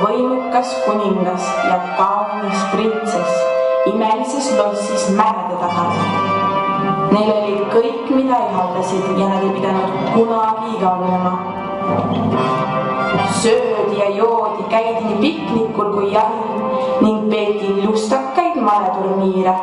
võimukas kuningas ja kaunis printsess imelises lossis mägede taga. Neil oli kõik, mida ihaldasid ja nad ei pidanud kunagi igavlema. Söödi ja joodi, käidi nii piknikul kui jahil ning peeti lustakaid maleturniire.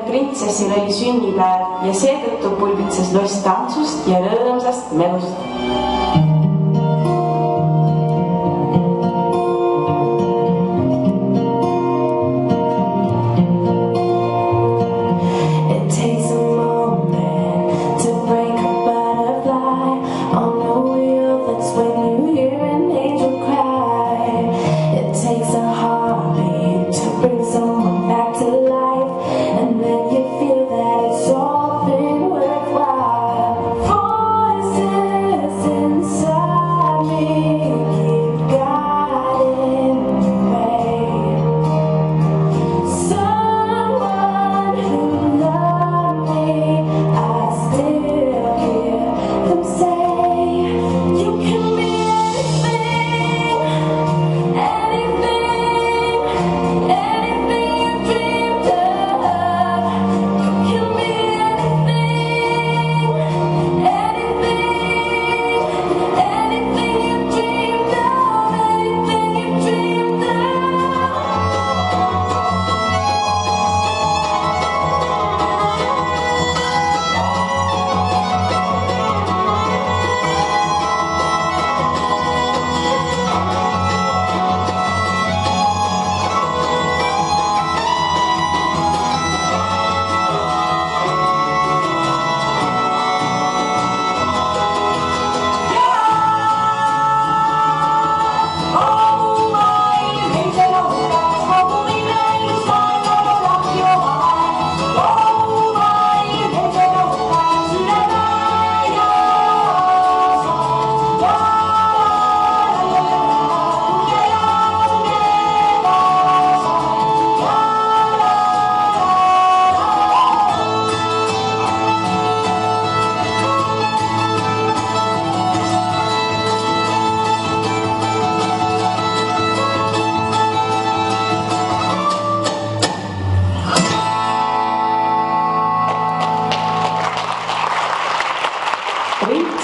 printsessil oli sünnipäev ja seetõttu pulbitses loss tantsust ja rõõmsast melust. Voices in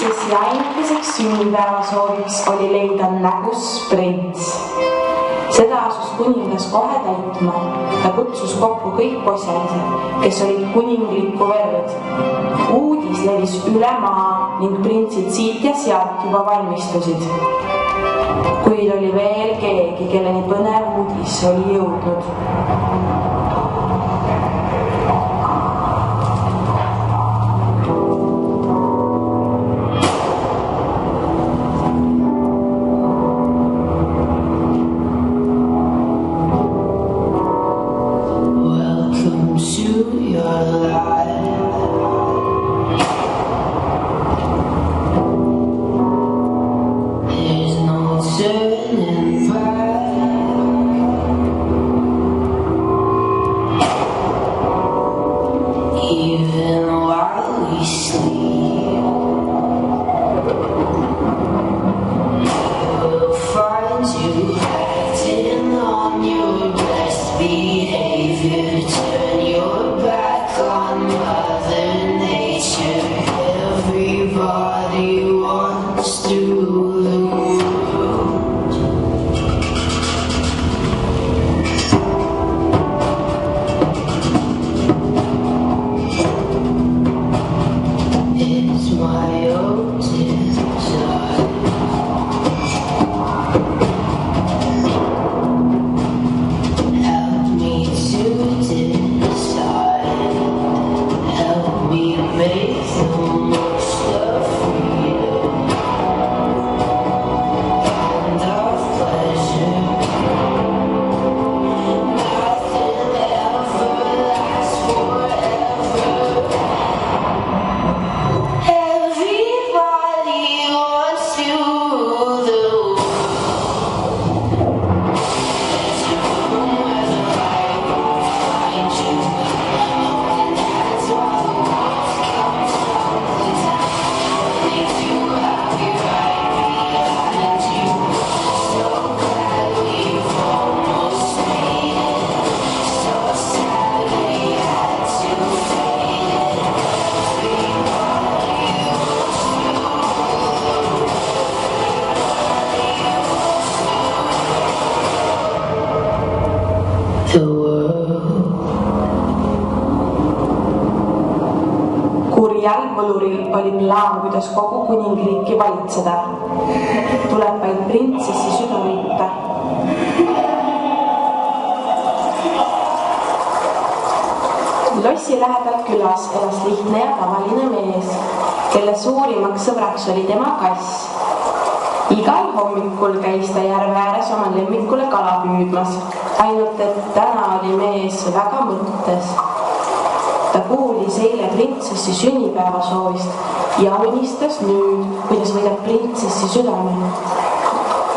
printsessi ainukeseks sünnipäevasooviks oli leida nägus prints. Seda asus kuningas kohe täitma. Ta kutsus kokku kõik posjalised, kes olid kuninglikku verd. Uudis levis üle maa ning printsid siit ja sealt juba valmistusid. Kuid oli veel keegi, kelleni põnev uudis oli jõudnud. Jalgpalluril oli plaan, kuidas kogu kuningriiki valitseda. Tuleb vaid printsessi süda võita. Lossi lähedal külas elas lihtne ja tavaline mees, kelle suurimaks sõbraks oli tema kass. Igal hommikul käis ta järve ääres oma lemmikule kala püüdmas, ainult et täna oli mees väga mõttes. Ta kuulis eile printsessi sünnipäevasoovist ja unistas nüüd, kuidas võidab printsessi südame.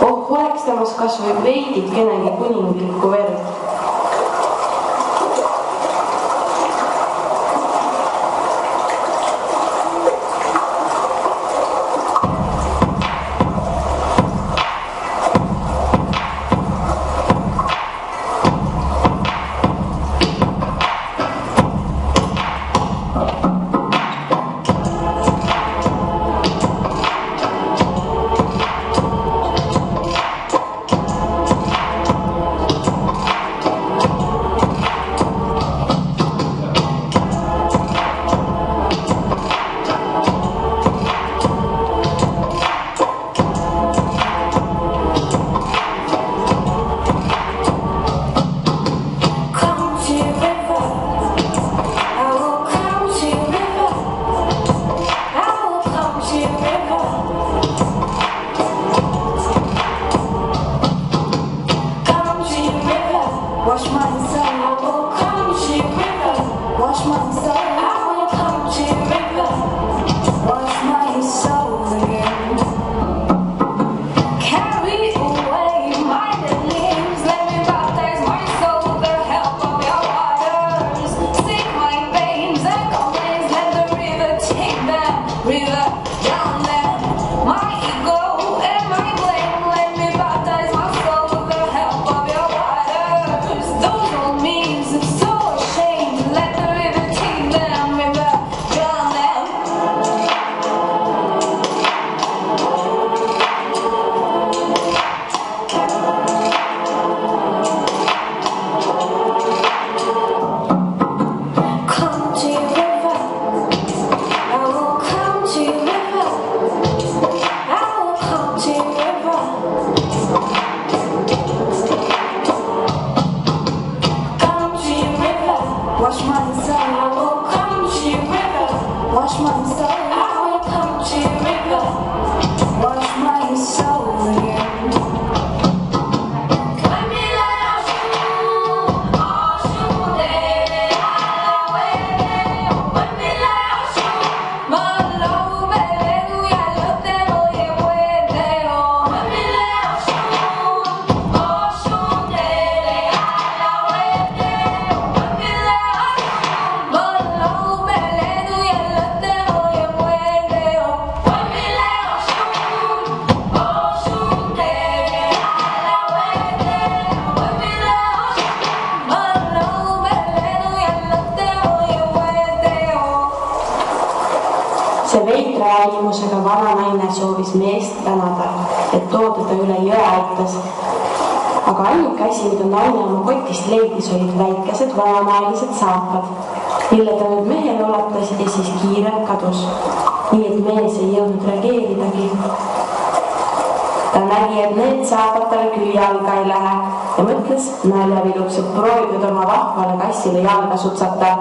Oleks temas kas või veidikenegi kuninglikku verd. wash my soul. I will come to your river, wash my soul again. See veitra älimusega vana naine soovis meest tänada, et too teda üle jõe aitas. Aga ainuke asi, mida naine oma kotist leidis, olid väikesed vanamaagilised saapad, mille ta nüüd mehele ulatas ja siis kiirelt kadus, nii et mees ei jõudnud reageeridagi. Ta nägi, et need saapad talle küll jalga ei lähe ja mõtles naljaviluks, et proovib oma vahvale kassile jalga sutsata.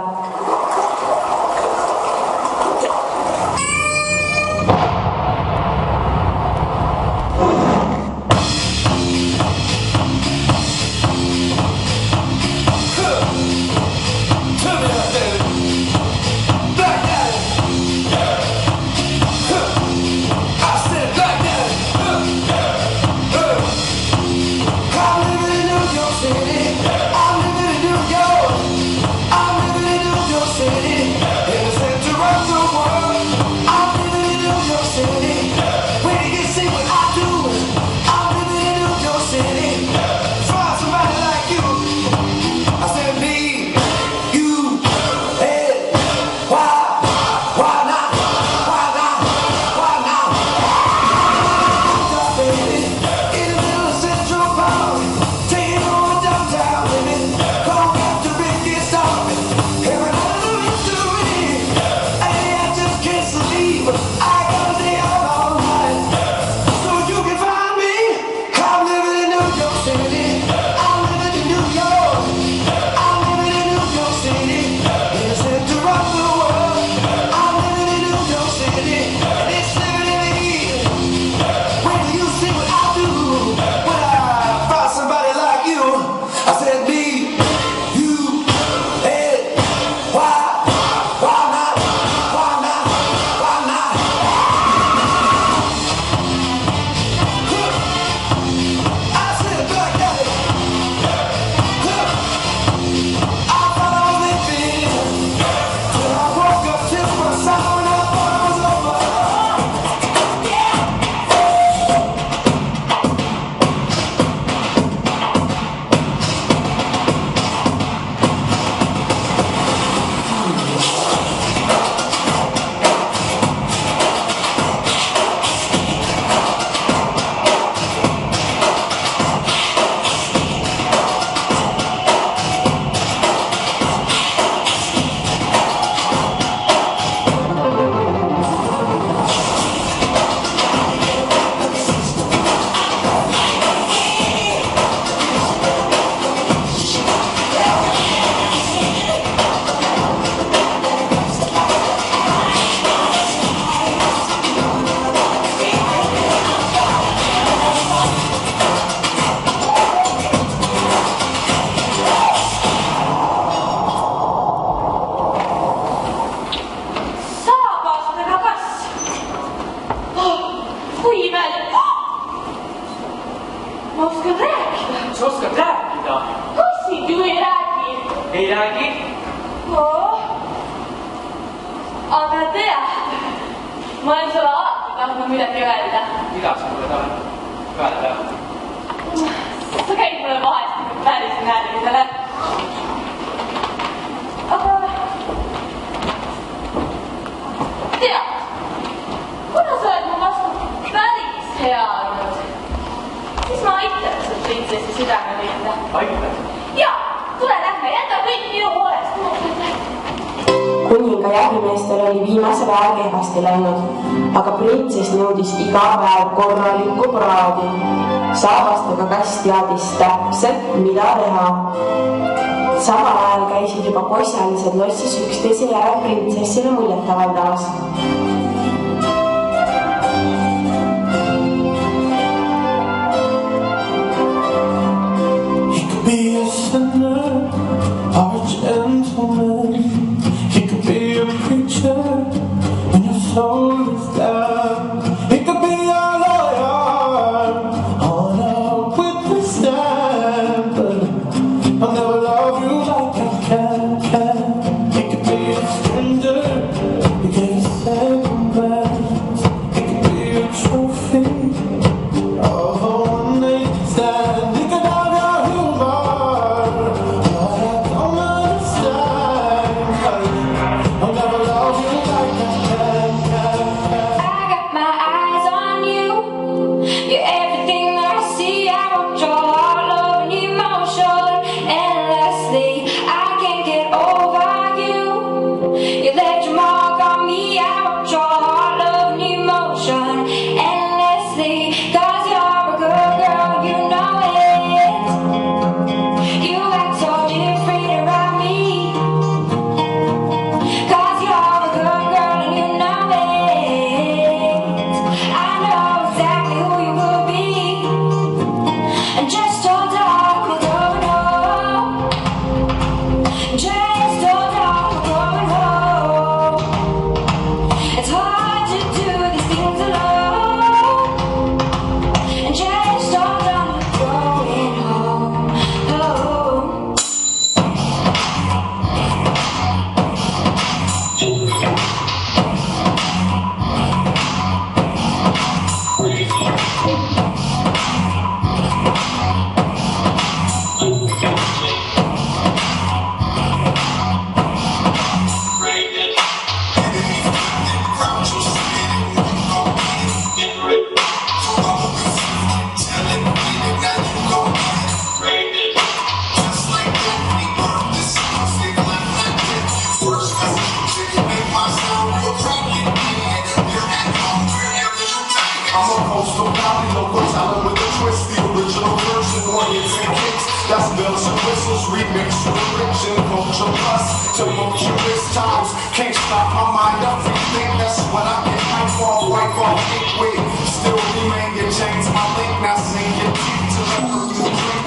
Sa oskad rääkida? Kassid ju ei räägi. Ei räägi? Aga tea, ma olen sulle alati tahtnud midagi öelda. Mida sa mulle tahad öelda? Sa käid mulle vahest päris närvidele. Aga tea, kuna sa oled mu vastu päris hea olnud, siis ma aitan sul printsessi südame leida. Aitan? Jaa, tule lähme, jäta kõik minu poolest. Kuninga jahimeestel oli viimasel ajal kehvasti läinud, aga printsess nõudis iga päev korralikku praadi. Saabastega kass teadis täpselt, mida teha. samal ajal käisid juba kossalised lossis üksteise järel printsessile muljet avaldamas. He could be a sinner or a gentleman. He could be a preacher when your soul is down. He could be a lawyer on a witness stand, but I'll never love you like I can. He could be a stranger, you get a second glance. He could be a trophy of a one-night stand. He could have your humor, but I don't understand, 'cause I'll never love you like I can. I got my eyes on you. You're everything that I see. I want your heart, love, and emotion endlessly. I can't get over you. You left your mark on me. I want your heart, love, and emotion endlessly. 'Cause you're a good girl, you know it. You act so different around me. 'Cause you're a good girl and you know it. I know exactly who you will be. And just hold on, we're going home. Just hold on, we're going home. It's hard to do these things alone. And just hold on, we're going home. I'm a coastal valley, local talent with a twist. The original version, onions and kicks. That's bells and whistles, remix with rich and culture plus. Tumultuous times, can't stop my mind up. Think that's when I get wipe off, kick with. Still remain your chains, my link. Now sing your teeth to the perfume drink.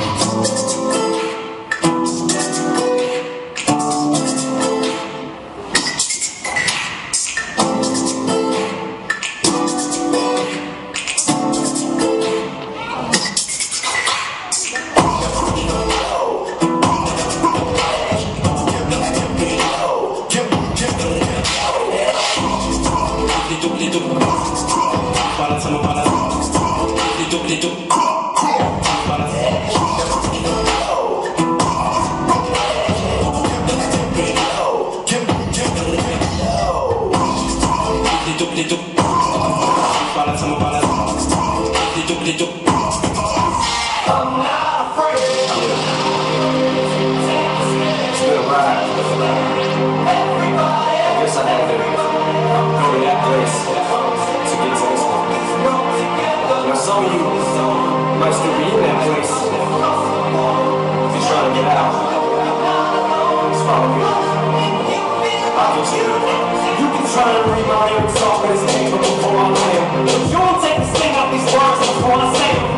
Some of you might still be in that place. If you're trying to get out, just follow me. I'll get you. You can try and read my lyrics off, but it's paper before I land. You don't take the sting out these words before I say them.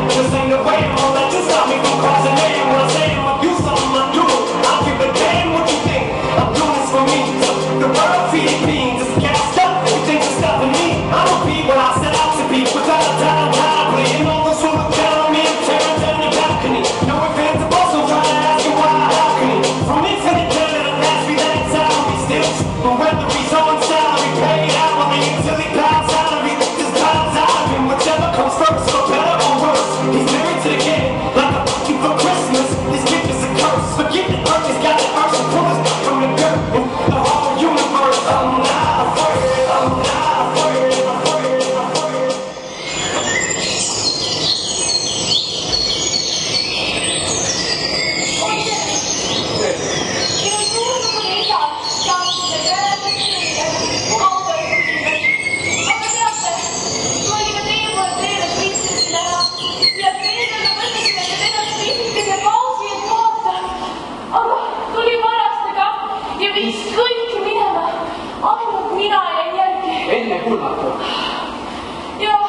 ennekuulmatu. jah.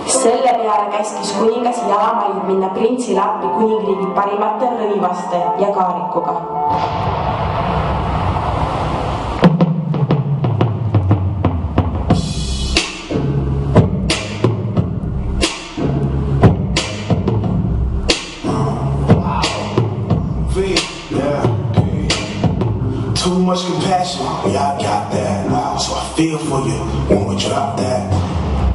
selle peale käskis kuningas Jalamalil minna printsile appi kuningriigi parimate rõivaste ja kaarikuga. Too much compassion, yeah, I got that. So I feel for you when we drop that.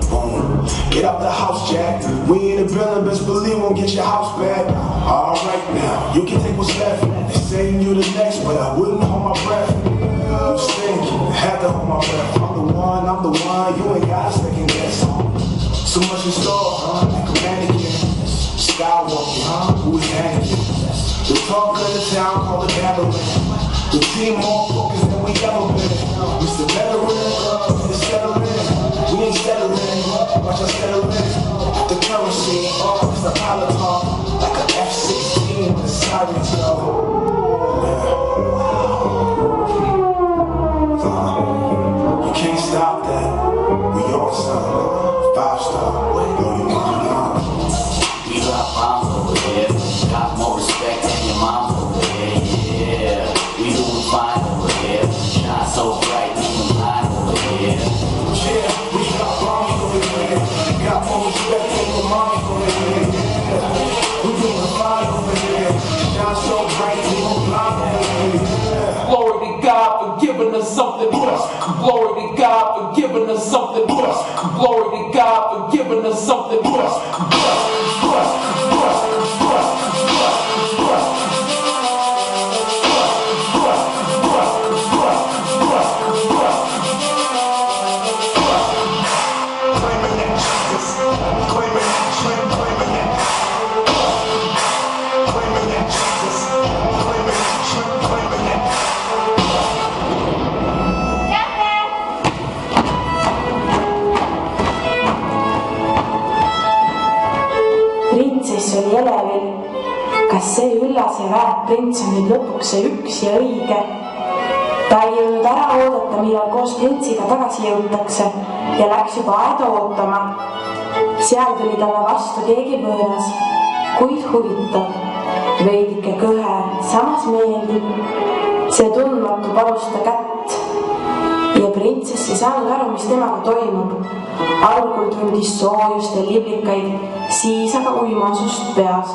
Boom. Get out the house, Jack. We in the building, best believe we'll get your house back. Alright now, you can take what's left. They saying you the next, but I wouldn't hold my breath. You stink, had to hold my breath. I'm the one, you ain't got a second guess. So much in store, like a mannequin. Skywalking, who is Anakin? The talk of the town called the Babylon. The team more focused than we ever been. Mr. Veteran, it's settling. We ain't settling, watch us settle in. The currency, it's a pilot talk. Like an F-16 with a sirens, yo. You can't stop that. We all son. 5-star. Yo, you want to We got bombs over here. Got more respect than your mom's over here. Yeah, we doing fine over here. Shine so bright, we can blind over here. Yeah, we got bombs over here. Got more respect than your mom's over here. Yeah, we doing fine over here. Shine so bright, we can blind over here. Glory to God for giving us something plus. Glory to God for giving us something plus. Glory to God for giving us something plus. Printsess oli elevil. Kas see üllas ja väärt prints on nüüd lõpuks see üks ja õige? Ta ei jõudnud ära oodata, millal koos printsiga tagasi jõutakse ja läks juba aeda ootama. Seal tuli talle vastu keegi võõras, kuid huvitav, veidike kõhe, samas meeldib. See tundmatu palus ta kätt ja printsess ei saanud aru, mis temaga toimub. Algul tundis soojust ja liblikaid, siis aga uimasust peas.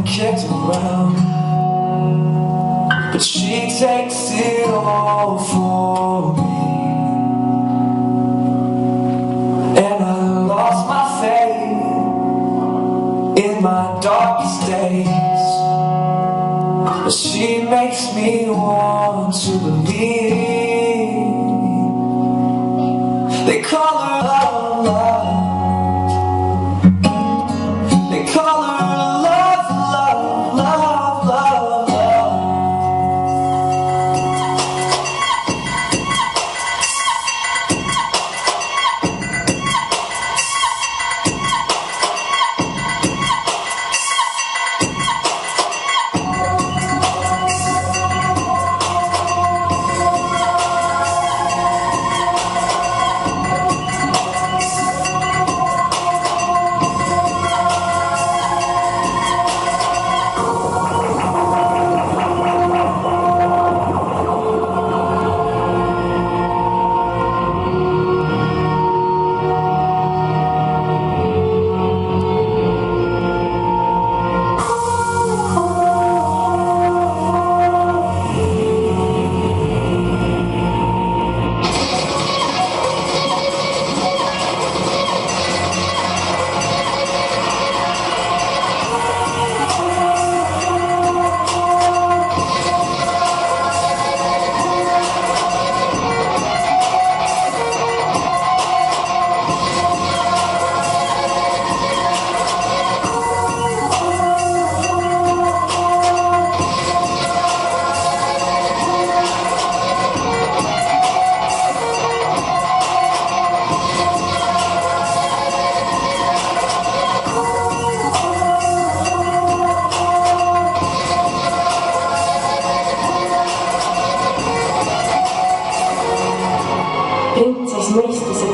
Kicked around, but she takes it all for me. And I lost my faith in my darkest days, but she makes me want to believe. They call her love. They call her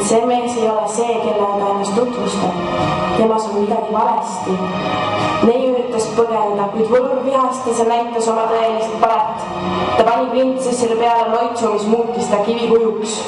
see mees ei ole see, kellega ta ennast tutvustab. Temas on midagi valesti. Neiu üritas põgeneda, kuid võlur vihastas ja näitas oma tõelist palet. Ta pani printsessile peale loitsu, mis muutis ta kivikujuks.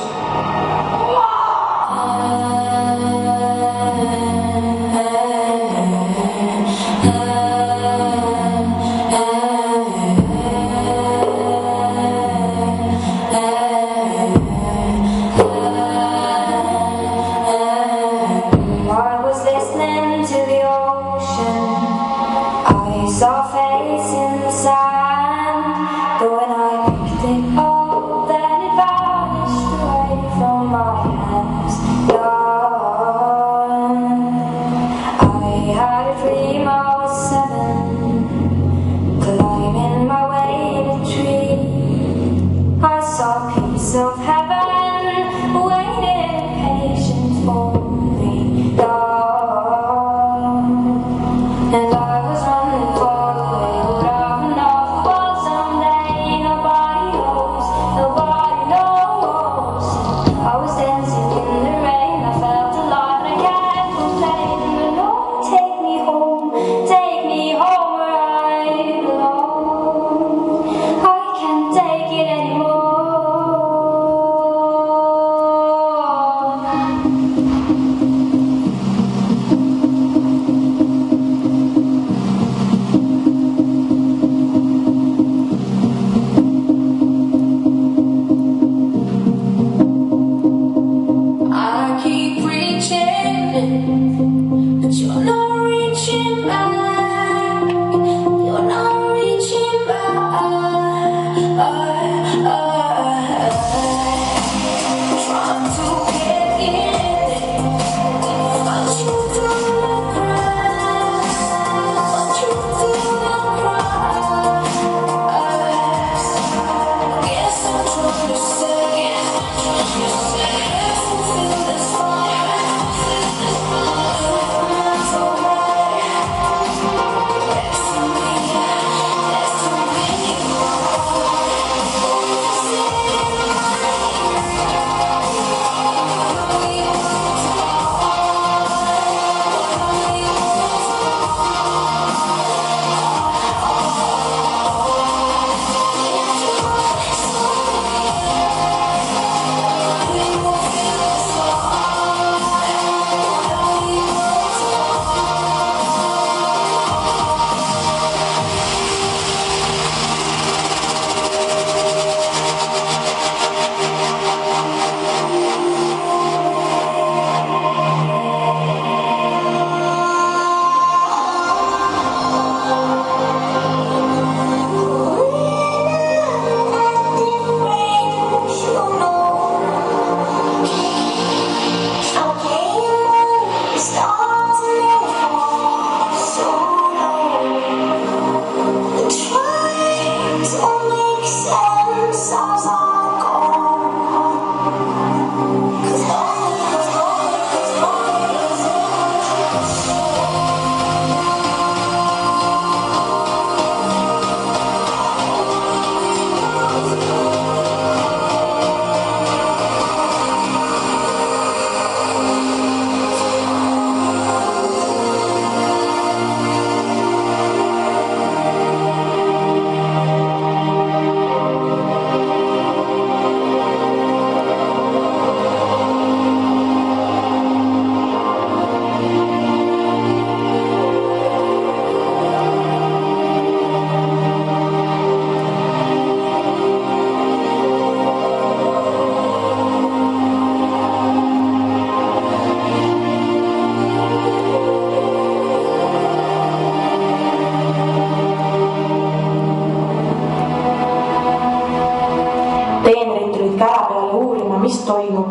mis toimub.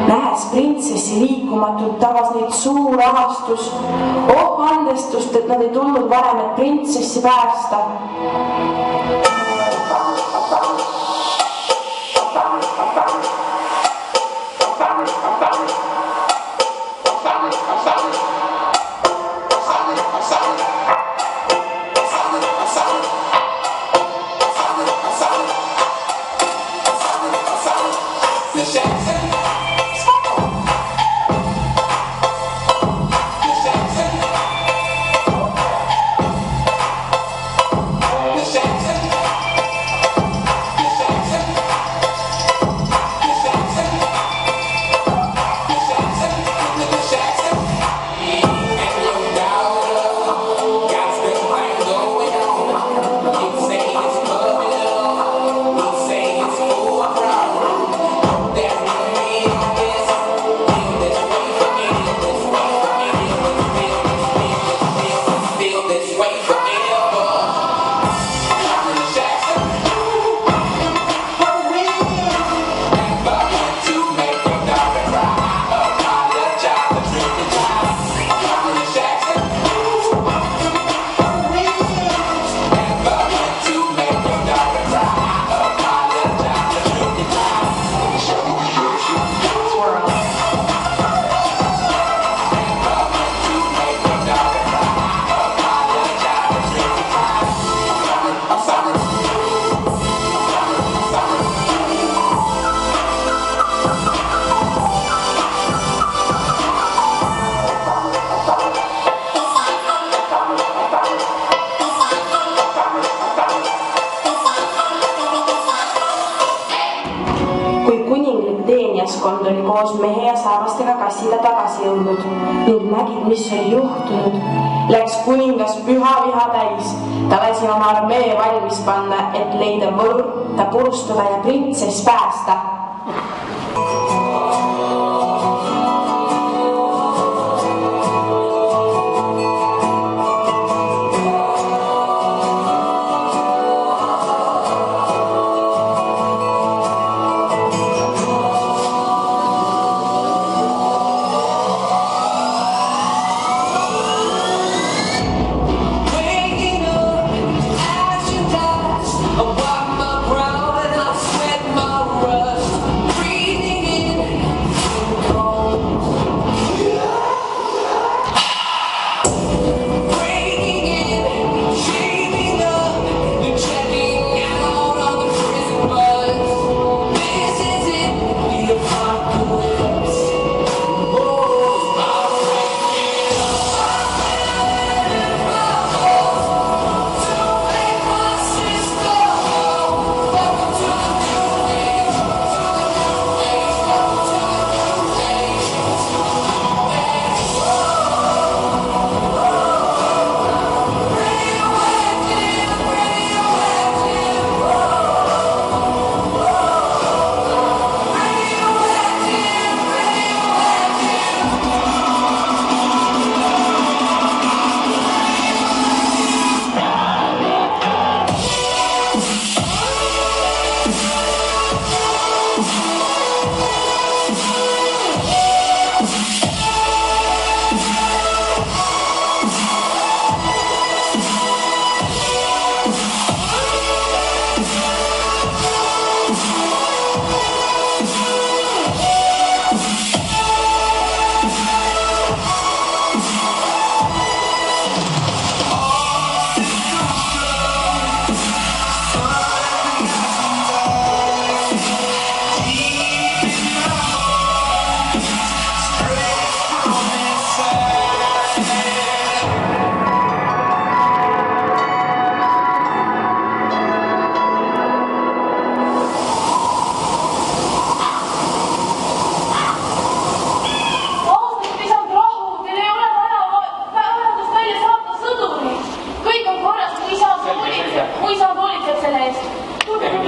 Nähes printsessi liikumatult, tabas neid suur ahastus. Oh andestust, et nad ei tulnud varem, et printsessi päästa. valmiskond oli koos mehe ja saabastega kassile tagasi jõudnud ning nägid, mis oli juhtunud. Läks kuningas püha viha täis. Ta lasi oma armee valmis panna, et leida võlur, ta purustada ja printsess päästa.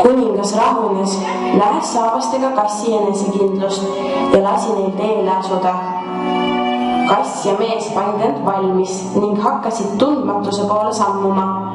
Kuningas rahunes, nähes saabastega kassi enesekindlust ja lasi neil teele asuda. Kass ja mees panid end valmis ning hakkasid tundmatuse poole sammuma.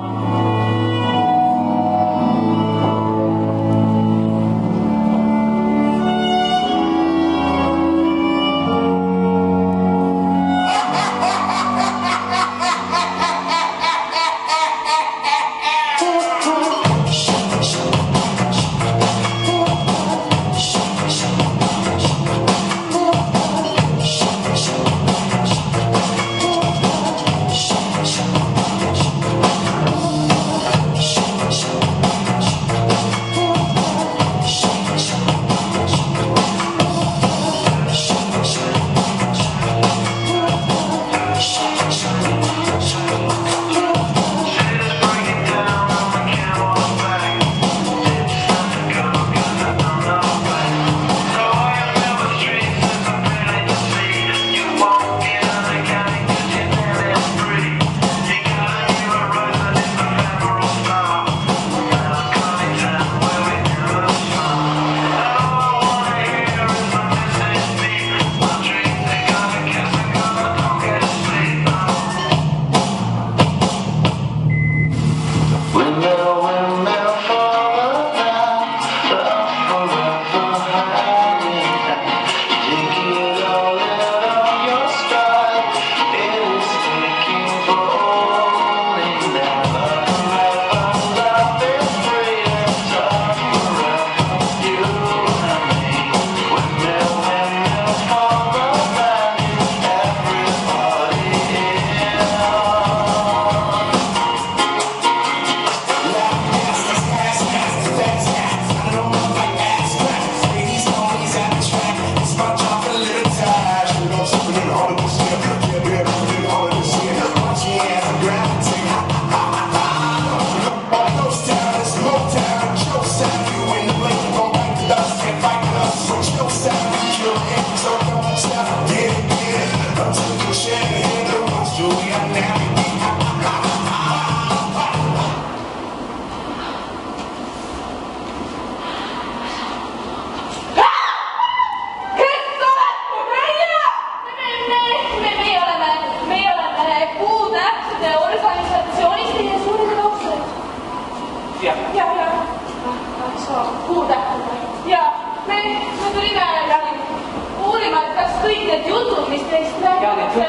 kõik need jutud, mis teist räägitakse,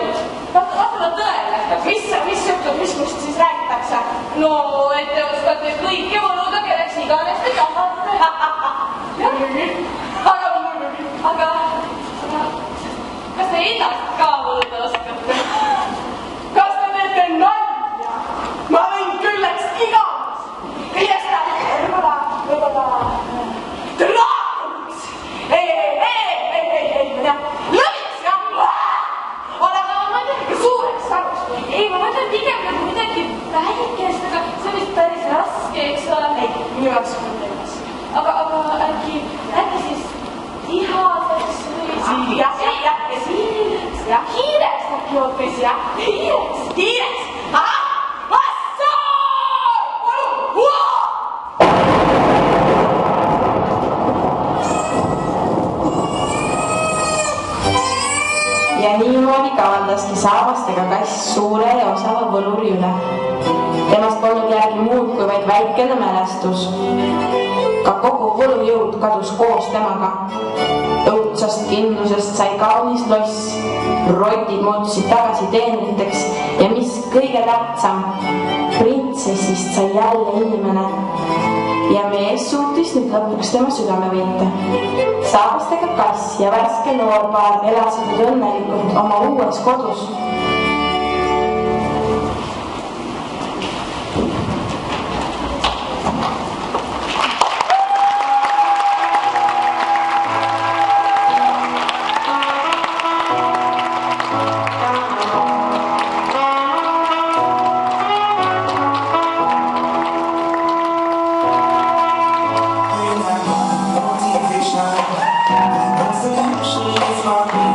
vastavad tõele. Mis jutud, mis must siis räägitakse? No, et te oskate kõike võluda, kelleks iganes te tahate. Aga kas te ennast ka võluda oskate? Kas te teete nalja? Ma võin külleks iganes. Kõigest võib-olla draakoniks. Ei, lõviks, jah. Aga ma ei tea, ikka suureks sarust. Ei, ma mõtlen pigem nagu midagi väikest, aga see on vist päris raske, eks ole. Ei, minu jaoks on teemas. Aga äkki siis tihaseks või... Jah, hiireks äkki hoopis, jah. Hiireks. Vastu! Palun! Ja niimoodi kavandaski saabastega kass suure ja osava võluri üle. Temast polnud jäägi muud kui vaid väikene mälestus. Ka kogu võlujõud kadus koos temaga. Õudsast kindlusest sai kaunis loss. Rotid muutusid tagasi teenriteks ja mis kõige tähtsam, printsessist sai jälle inimene. Ja mees suutis nüüd lõpuks tema südame võita. Saabastega kass ja värske noorpaar elasid nüüd õnnelikult oma uues kodus. Motivation, the solution is my